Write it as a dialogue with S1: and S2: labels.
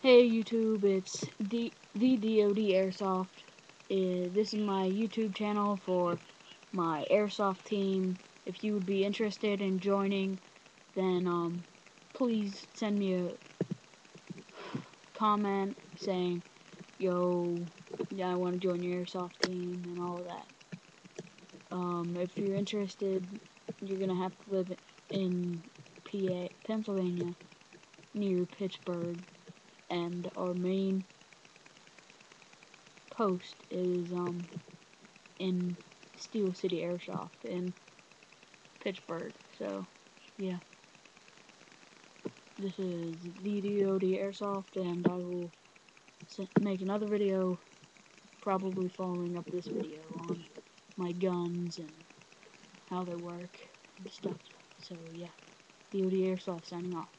S1: Hey YouTube, it's TheDodAirsoft. This is my YouTube channel for my airsoft team. If you would be interested in joining, then please send me a comment saying, "Yo, yeah, I want to join your airsoft team," and all of that. If you're interested, you're gonna have to live in Pennsylvania, near Pittsburgh, and our main post is in Steel City Airsoft in Pittsburgh. So yeah, this is TheDodAirsoft, and I will make another video probably following up this video on my guns and how they work and stuff. So yeah, TheDodAirsoft signing off.